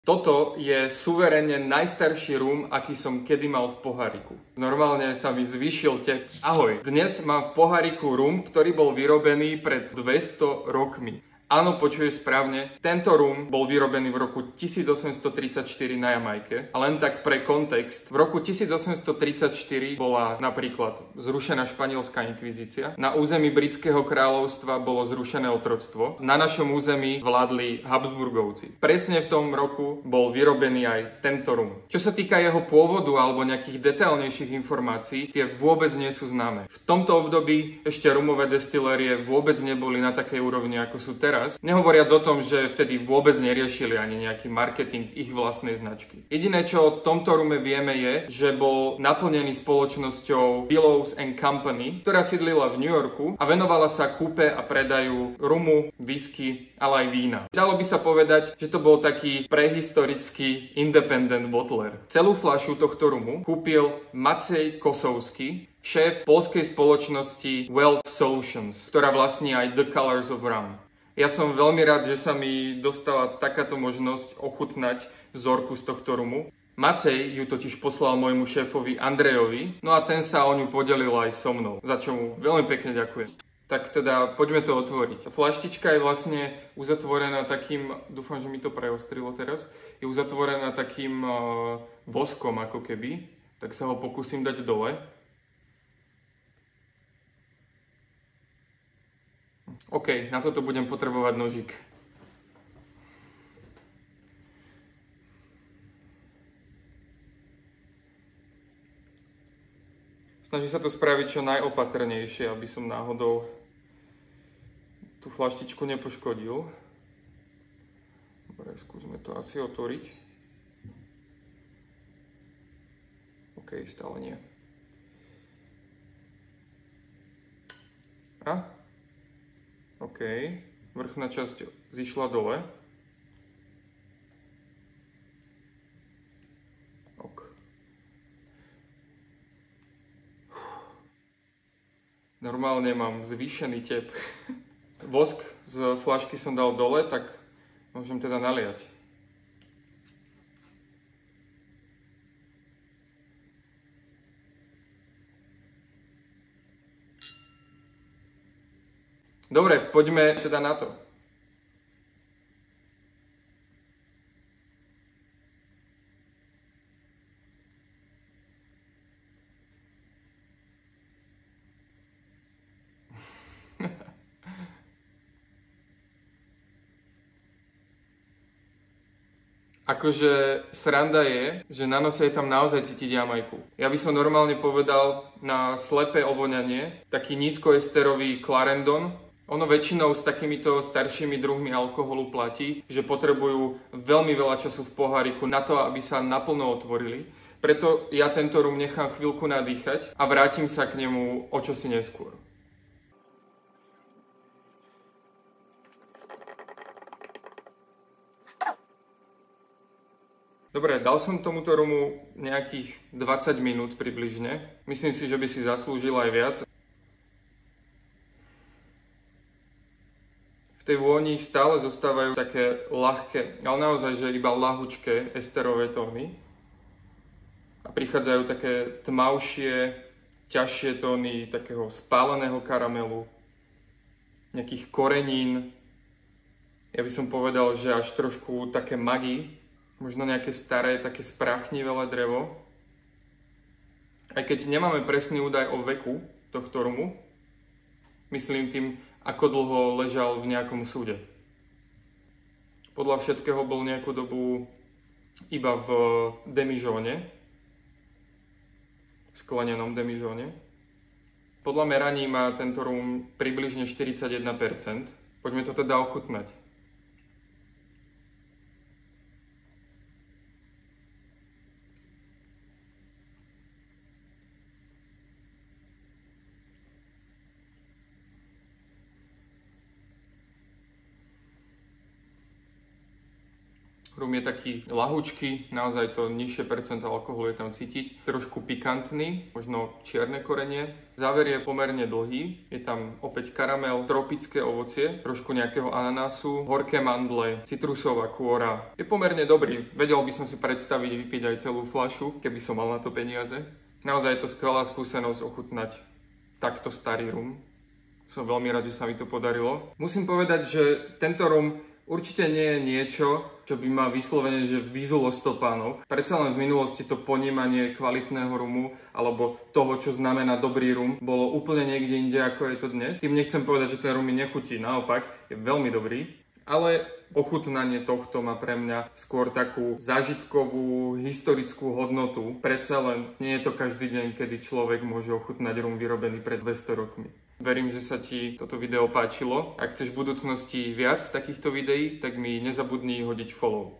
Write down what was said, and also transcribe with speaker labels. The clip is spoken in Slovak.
Speaker 1: Toto je suverénne najstarší rum, aký som kedy mal v poháriku. Normálne sa mi zvýšil tep. Ahoj, dnes mám v poháriku rum, ktorý bol vyrobený pred 200 rokmi. Áno, počuješ správne, tento rum bol vyrobený v roku 1834 na Jamajke. A len tak pre kontext, v roku 1834 bola napríklad zrušená španielská inkvizícia, na území Britského kráľovstva bolo zrušené otroctvo, na našom území vládli Habsburgovci. Presne v tom roku bol vyrobený aj tento rum. Čo sa týka jeho pôvodu alebo nejakých detailnejších informácií, tie vôbec nie sú známe. V tomto období ešte rumové destilérie vôbec neboli na takej úrovni, ako sú teraz. Nehovoriac o tom, že vtedy vôbec neriešili ani nejaký marketing ich vlastnej značky. Jediné, čo o tomto rume vieme je, že bol naplnený spoločnosťou Billows & Company, ktorá sídlila v New Yorku a venovala sa kúpe a predaju rumu, whisky, ale aj vína. Dalo by sa povedať, že to bol taký prehistorický independent bottler. Celú fľašu tohto rumu kúpil Macej Kosovský, šéf poľskej spoločnosti Wealth Solutions, ktorá vlastní aj The Colors of Rum. Ja som veľmi rád, že sa mi dostala takáto možnosť ochutnať vzorku z tohto rumu. Macej ju totiž poslal môjmu šéfovi Andrejovi, no a ten sa o ňu podelil aj so mnou, za čo mu veľmi pekne ďakujem. Tak teda poďme to otvoriť. Fľaštička je vlastne uzatvorená takým, dúfam, že mi to preostrilo teraz, je uzatvorená takým voskom ako keby, tak sa ho pokúsim dať dole. OK, na toto budem potrebovať nožík. Snažím sa to spraviť čo najopatrnejšie, aby som náhodou tú fľaštičku nepoškodil. Dobre, skúsme to asi otvoriť. OK, stále nie. A? OK, vrchná časť zišla dole. Ok. Normálne mám zvýšený tep. Vosk z fľašky som dal dole, tak môžem teda naliať. Dobre, poďme teda na to. Akože sranda je, že na nose je tam naozaj cítiť Jamajku. Ja by som normálne povedal na slepé ovoňanie taký nízkoesterový Clarendon. Ono väčšinou s takýmito staršími druhmi alkoholu platí, že potrebujú veľmi veľa času v poháriku na to, aby sa naplno otvorili. Preto ja tento rum nechám chvíľku nadýchať a vrátim sa k nemu o čosi neskôr. Dobre, dal som tomuto rumu nejakých 20 minút približne. Myslím si, že by si zaslúžil aj viac. V tej vôni stále zostávajú také ľahké, ale naozaj, že iba ľahučké esterové tóny. A prichádzajú také tmavšie, ťažšie tóny takého spáleného karamelu, nejakých korenín. Ja by som povedal, že až trošku také magy, možno nejaké staré, také spráchnivé drevo. Aj keď nemáme presný údaj o veku tohto rumu, myslím tým, ako dlho ležal v nejakom súde. Podľa všetkého bol nejakú dobu iba v demižóne, sklenenom demižóne. Podľa meraní má tento rum približne 41%. Poďme to teda ochutnať. Rum je taký ľahučký, naozaj to nižšie percento alkoholu je tam cítiť. Trošku pikantný, možno čierne korenie. Záver je pomerne dlhý, je tam opäť karamel, tropické ovocie, trošku nejakého ananásu, horké mandle, citrusová kôra. Je pomerne dobrý, vedel by som si predstaviť vypiť aj celú fľašu, keby som mal na to peniaze. Naozaj je to skvelá skúsenosť ochutnať takto starý rum. Som veľmi rád, že sa mi to podarilo. Musím povedať, že tento rum určite nie je niečo, čo by ma vyslovene že vyzulo stopánok. Predsa len v minulosti to ponímanie kvalitného rumu alebo toho, čo znamená dobrý rum, bolo úplne niekde inde, ako je to dnes. Tým nechcem povedať, že ten rum mi nechutí, naopak, je veľmi dobrý. Ale ochutnanie tohto má pre mňa skôr takú zážitkovú, historickú hodnotu. Predsa len nie je to každý deň, kedy človek môže ochutnať rum vyrobený pred 200 rokmi. Verím, že sa ti toto video páčilo. Ak chceš v budúcnosti viac takýchto videí, tak mi nezabudni hodiť follow.